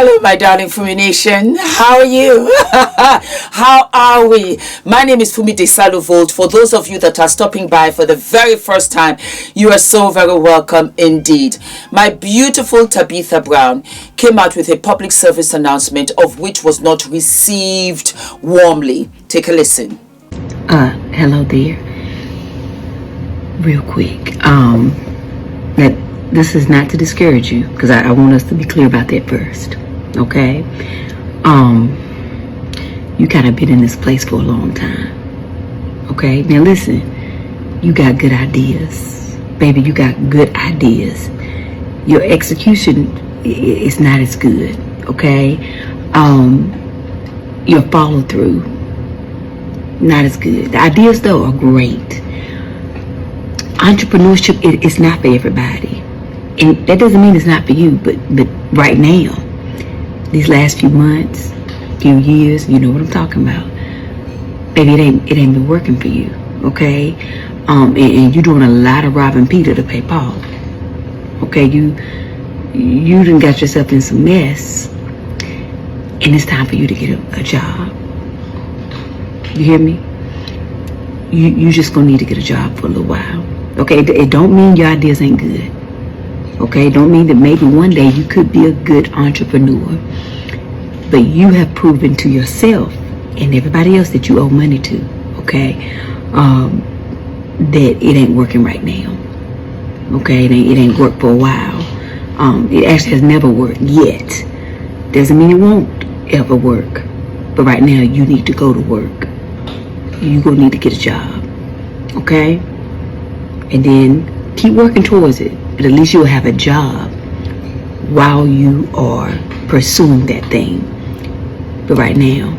Hello, my darling Fumi Nation. How are you? How are we? My name is Fumidesaluvold. For those of you that are stopping by for the very first time, you are so very welcome indeed. My beautiful Tabitha Brown came out with a public service announcement of which was not received warmly. Take a listen. Hello there. Real quick, this is not to discourage you, because I want us to be clear about that first, okay? You kind of been in this place for a long time, okay? Now listen, you got good ideas, baby. You got good ideas. Your execution is not as good, okay? Your follow through, not as good. The ideas though are great. Entrepreneurship is not for everybody, and that doesn't mean it's not for you. But right now, these last few months, few years, you know what I'm talking about, baby. It ain't been working for you, okay? And you're doing a lot of robbing Peter to pay Paul, okay? You done got yourself in some mess, and it's time for you to get a job. You hear me? You just gonna need to get a job for a little while. Okay, it don't mean your ideas ain't good. Okay, it don't mean that maybe one day you could be a good entrepreneur. But you have proven to yourself and everybody else that you owe money to, okay, that it ain't working right now. Okay, it ain't worked for a while. It actually has never worked yet. Doesn't mean it won't ever work. But right now you need to go to work. You're gonna need to get a job, okay? And then keep working towards it. But at least you'll have a job while you are pursuing that thing. But right now,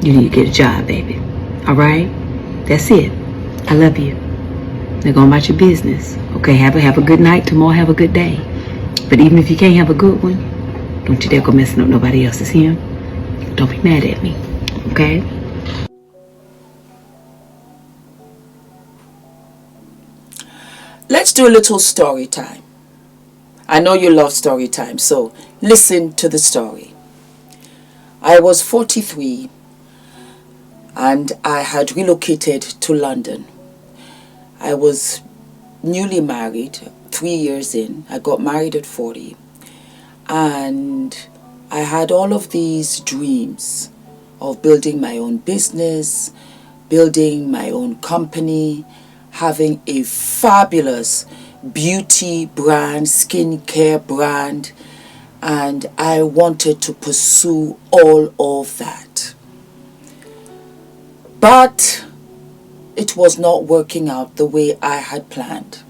you need to get a job, baby. All right? That's it. I love you. Now go about your business. Okay, have a good night. Tomorrow have a good day. But even if you can't have a good one, don't you dare go messing up nobody else's here. Don't be mad at me, okay? Let's do a little story time. I know you love story time, so listen to the story. I was 43 and I had relocated to London. I was newly married, 3 years in. I got married at 40. And I had all of these dreams of building my own business, building my own company, having a fabulous beauty brand, skincare brand, and I wanted to pursue all of that. But it was not working out the way I had planned.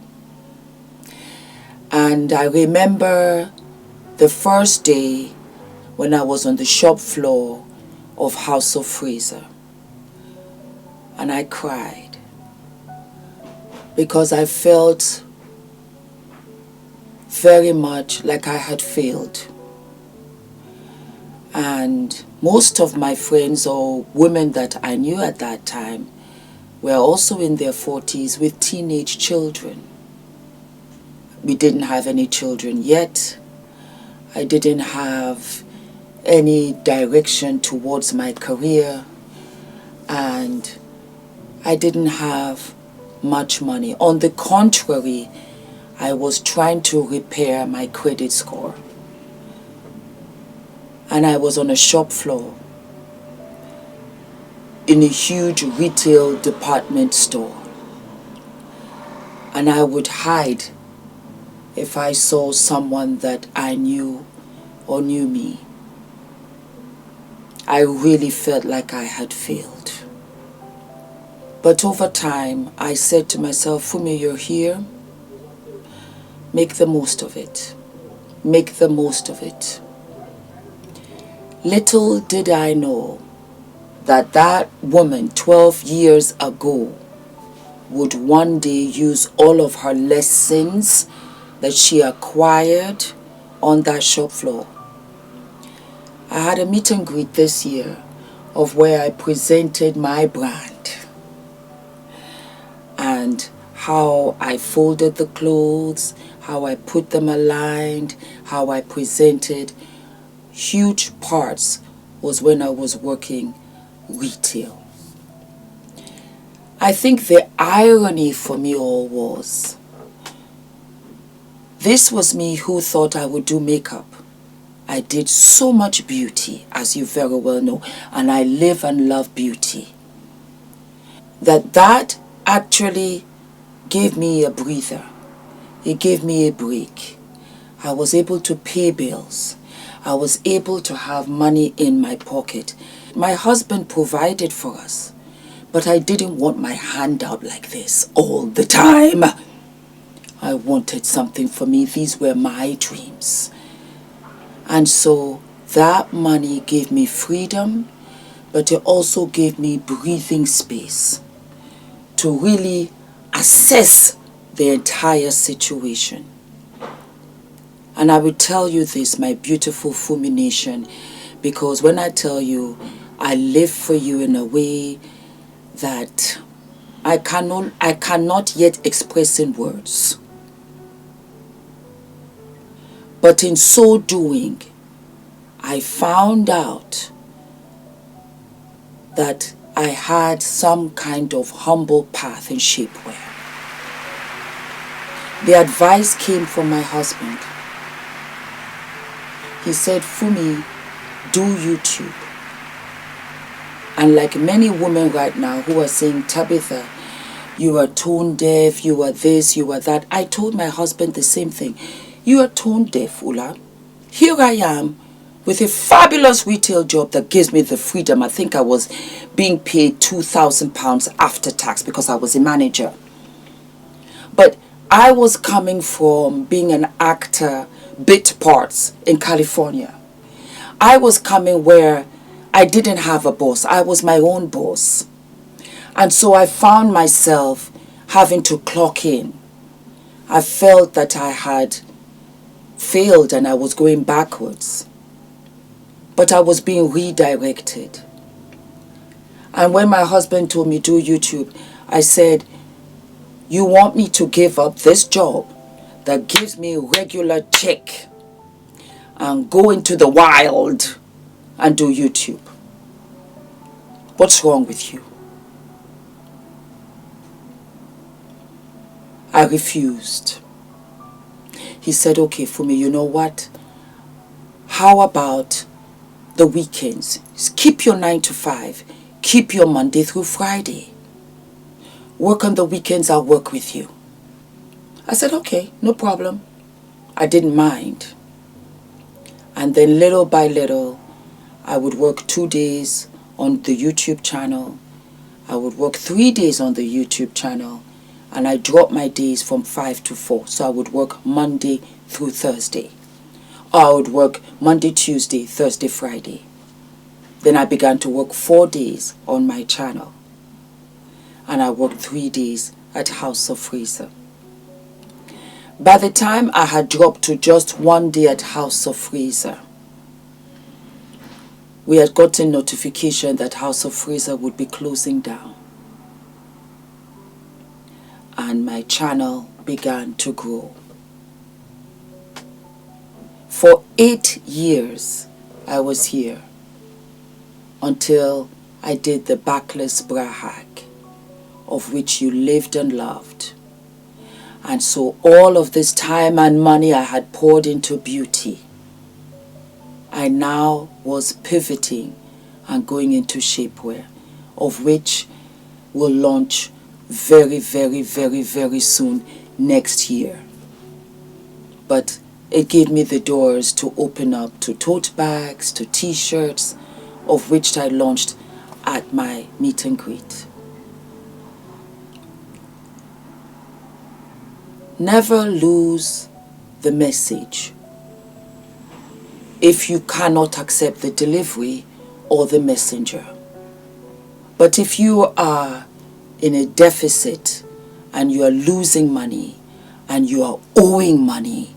And I remember the first day when I was on the shop floor of House of Fraser, and I cried. Because I felt very much like I had failed. And most of my friends or women that I knew at that time were also in their 40s with teenage children. We didn't have any children yet. I didn't have any direction towards my career. And I didn't have much money. On the contrary, I was trying to repair my credit score. And I was on a shop floor in a huge retail department store. And I would hide if I saw someone that I knew or knew me. I really felt like I had failed. But over time, I said to myself, Fumi, you're here. Make the most of it. Make the most of it. Little did I know that that woman 12 years ago would one day use all of her lessons that she acquired on that shop floor. I had a meet and greet this year of where I presented my brand. And how I folded the clothes, how I put them aligned, how I presented huge parts was when I was working retail. I think the irony for me all was, this was me who thought I would do makeup. I did so much beauty, as you very well know, and I live and love beauty, that actually gave me a breather. It gave me a break. I was able to pay bills. I was able to have money in my pocket. My husband provided for us, but I didn't want my hand out like this all the time. I wanted something for me. These were my dreams. And so that money gave me freedom, but it also gave me breathing space to really assess the entire situation. And I will tell you this, my beautiful Fumi Nation, because when I tell you, I live for you in a way that I cannot yet express in words. But in so doing, I found out that I had some kind of humble path in shapewear. The advice came from my husband. He said, Fumi, do YouTube. And like many women right now who are saying, Tabitha, you are tone deaf, you are this, you are that. I told my husband the same thing. You are tone deaf, Ula. Here I am with a fabulous retail job that gives me the freedom. I think I was being paid £2,000 after tax because I was a manager. But I was coming from being an actor, bit parts in California. I was coming where I didn't have a boss. I was my own boss. And so I found myself having to clock in. I felt that I had failed and I was going backwards. But I was being redirected. And when my husband told me do YouTube, I said, you want me to give up this job that gives me a regular check and go into the wild and do YouTube? What's wrong with you? I refused. He said, okay, Fumi, you know what? How about the weekends? Keep your 9 to 5. Keep your Monday through Friday. Work on the weekends, I'll work with you. I said, okay, no problem. I didn't mind. And then little by little, I would work 2 days on the YouTube channel. I would work 3 days on the YouTube channel. And I dropped my days from 5 to 4. So I would work Monday through Thursday. Or I would work Monday, Tuesday, Thursday, Friday. Then I began to work 4 days on my channel. And I worked 3 days at House of Freezer. By the time I had dropped to just 1 day at House of Freezer, we had gotten notification that House of Freezer would be closing down. And my channel began to grow. For 8 years, I was here until I did the backless bra hack, of which you lived and loved. And so all of this time and money I had poured into beauty, I now was pivoting and going into shapewear, of which will launch very, very, very, very soon next year. But it gave me the doors to open up to tote bags, to t-shirts, of which I launched at my meet and greet. Never lose the message if you cannot accept the delivery or the messenger. But if you are in a deficit and you are losing money and you are owing money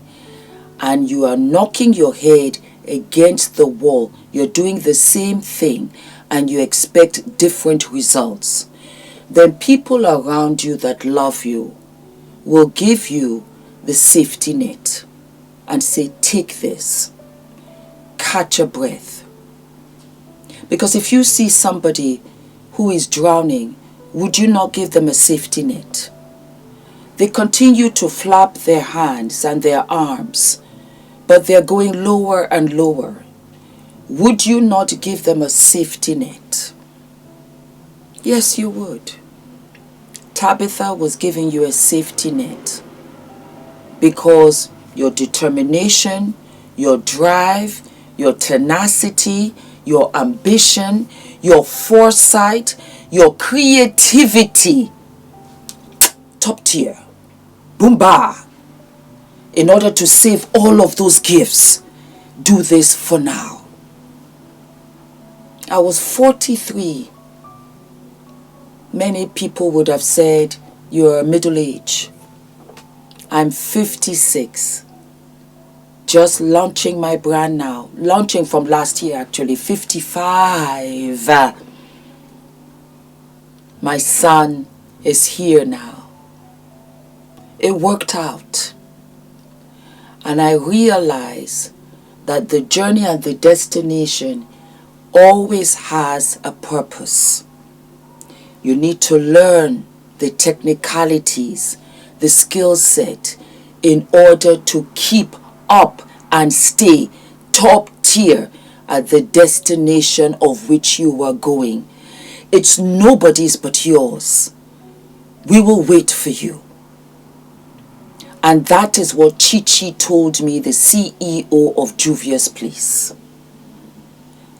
and you are knocking your head against the wall, you're doing the same thing and you expect different results, then people around you that love you will give you the safety net and say, take this. catch a breath. Because if you see somebody who is drowning, would you not give them a safety net? They continue to flap their hands and their arms, but they're going lower and lower. Would you not give them a safety net? Yes, you would. Tabitha was giving you a safety net because your determination, your drive, your tenacity, your ambition, your foresight, your creativity, top tier, boomba. In order to save all of those gifts, do this for now. I was 43. Many people would have said, you're middle age. I'm 56. Just launching my brand now. Launching from last year actually, 55. My son is here now. It worked out. And I realize that the journey and the destination always has a purpose. You need to learn the technicalities, the skill set, in order to keep up and stay top tier at the destination of which you are going. It's nobody's but yours. We will wait for you. And that is what Chichi told me, the CEO of Juvia's Place.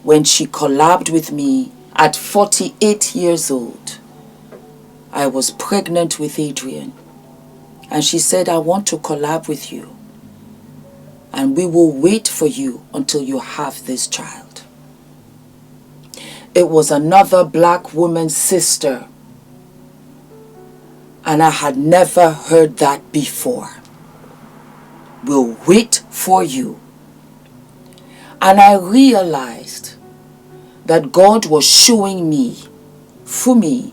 When she collabed with me at 48 years old, I was pregnant with Adrian. And she said, I want to collab with you. And we will wait for you until you have this child. It was another black woman's sister. And I had never heard that before. We'll wait for you. And I realized that God was showing me, Fumi,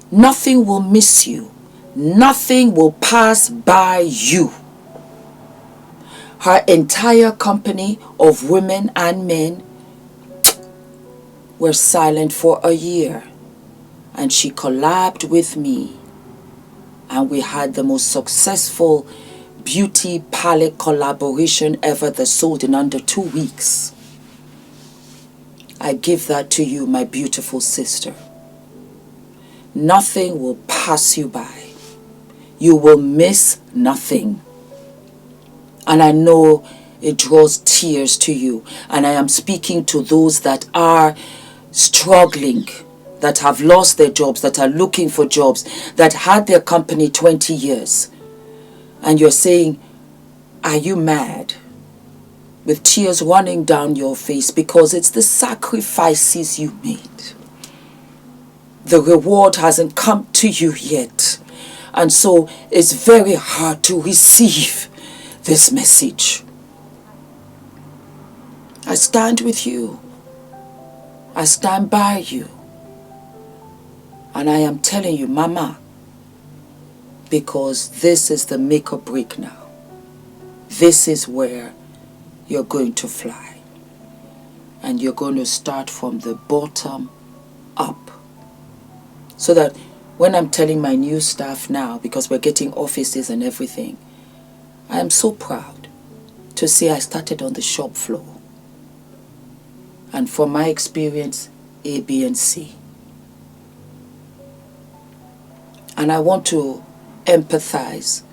nothing will miss you. Nothing will pass by you. Her entire company of women and men were silent for a year. And she collabed with me. And we had the most successful beauty palette collaboration ever that sold in under 2 weeks. I give that to you, my beautiful sister. Nothing will pass you by. You will miss nothing. And I know it draws tears to you. And I am speaking to those that are struggling, that have lost their jobs, that are looking for jobs, that had their company 20 years. And you're saying, are you mad? With tears running down your face because it's the sacrifices you made. The reward hasn't come to you yet. And so it's very hard to receive this message. I stand with you. I stand by you. And I am telling you, Mama, because this is the make or break now. This is where you're going to fly. And you're going to start from the bottom up. So that when I'm telling my new staff now, because we're getting offices and everything, I am so proud to say I started on the shop floor. And from my experience, A, B, and C. And I want to empathize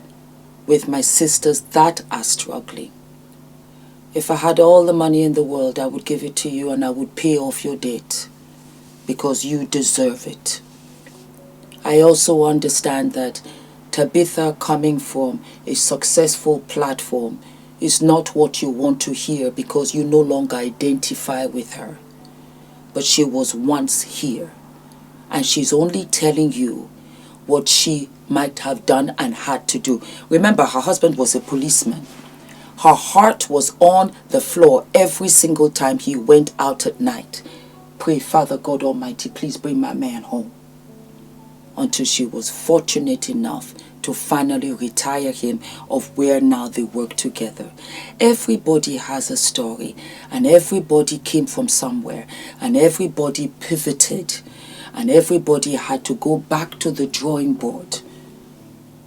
with my sisters that are struggling. If I had all the money in the world, I would give it to you and I would pay off your debt because you deserve it. I also understand that Tabitha coming from a successful platform is not what you want to hear because you no longer identify with her. But she was once here and she's only telling you what she might have done and had to do. Remember, her husband was a policeman. Her heart was on the floor every single time he went out at night. Pray, Father God Almighty, please bring my man home. Until she was fortunate enough to finally retire him, of where now they work together. Everybody has a story, and everybody came from somewhere, and everybody pivoted, and everybody had to go back to the drawing board,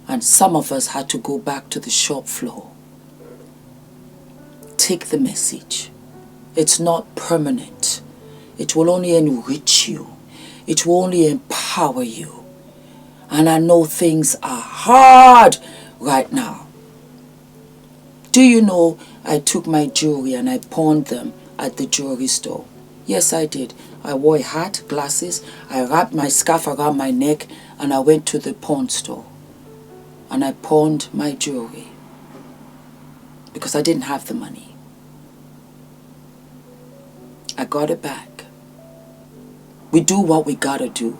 and some of us had to go back to the shop floor. Take the message. It's not permanent. It will only enrich you. It will only empower you. And I know things are hard right now. Do you know I took my jewelry and I pawned them at the jewelry store? Yes, I did. I wore a hat, glasses, I wrapped my scarf around my neck, and I went to the pawn store. And I pawned my jewelry because I didn't have the money. I got it back. We do what we gotta do.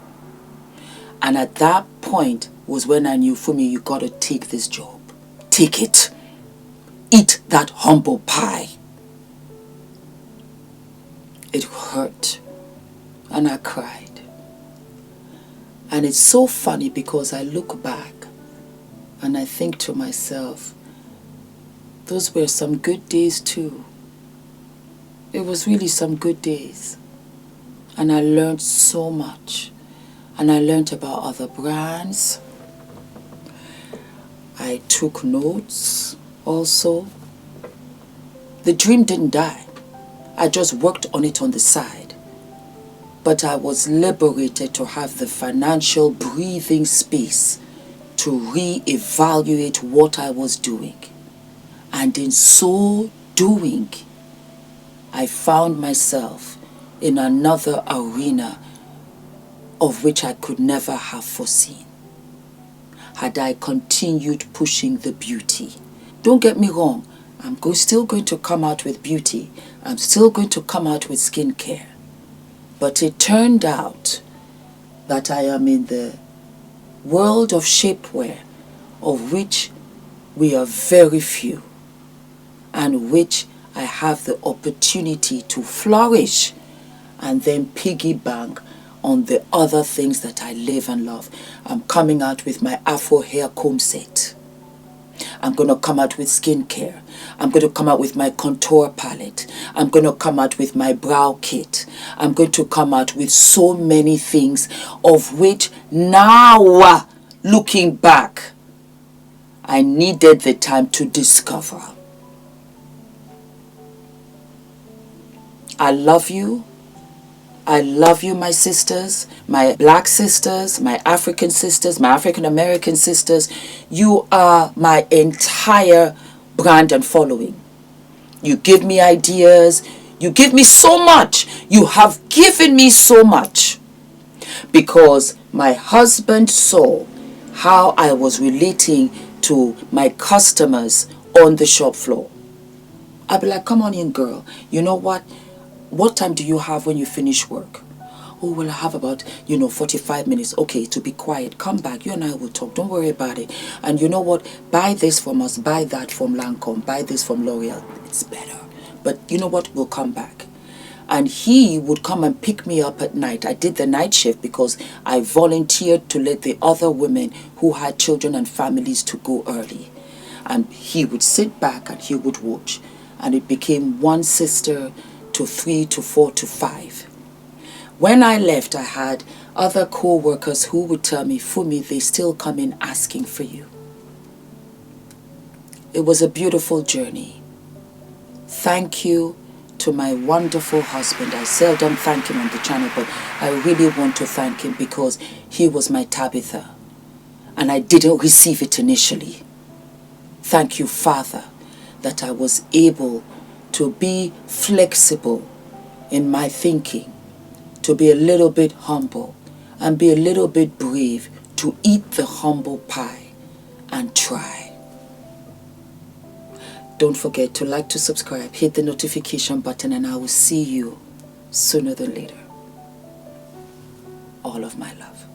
And at that point was when I knew, Fumi, you gotta take this job. Take it. Eat that humble pie. It hurt. And I cried. And it's so funny because I look back and I think to myself, those were some good days too. It was really some good days. And I learned so much. And I learned about other brands. I took notes also. The dream didn't die. I just worked on it on the side. But I was liberated to have the financial breathing space to re-evaluate what I was doing. And in so doing, I found myself in another arena of which I could never have foreseen had I continued pushing the beauty. Don't get me wrong, I'm still going to come out with beauty. I'm still going to come out with skincare. But it turned out that I am in the world of shapewear, of which we are very few, and which I have the opportunity to flourish and then piggyback on the other things that I live and love. I'm coming out with my Afro hair comb set. I'm going to come out with skincare. I'm going to come out with my contour palette. I'm going to come out with my brow kit. I'm going to come out with so many things, of which now, looking back, I needed the time to discover. I love you. I love you, my sisters, my black sisters, my African sisters, my African American sisters. You are my entire brand and following. You give me ideas. You give me so much. You have given me so much. Because my husband saw how I was relating to my customers on the shop floor. I'd be like, come on in, girl. You know what? What time do you have when you finish work? Oh, well, I have about, 45 minutes. Okay, to be quiet. Come back. You and I will talk. Don't worry about it. And you know what? Buy this from us. Buy that from Lancome. Buy this from L'Oreal. It's better. But you know what? We'll come back. And he would come and pick me up at night. I did the night shift because I volunteered to let the other women who had children and families to go early. And he would sit back and he would watch. And it became one sister to 3 to 4 to 5. When I left, I had other co-workers who would tell me, Fumi, they still come in asking for you. It was a beautiful journey. Thank you to my wonderful husband. I seldom thank him on the channel, but I really want to thank him because he was my Tabitha. And I didn't receive it initially. Thank you, Father, that I was able to be flexible in my thinking, to be a little bit humble and be a little bit brave, to eat the humble pie and try. Don't forget to like, to subscribe, hit the notification button, and I will see you sooner than later. All of my love.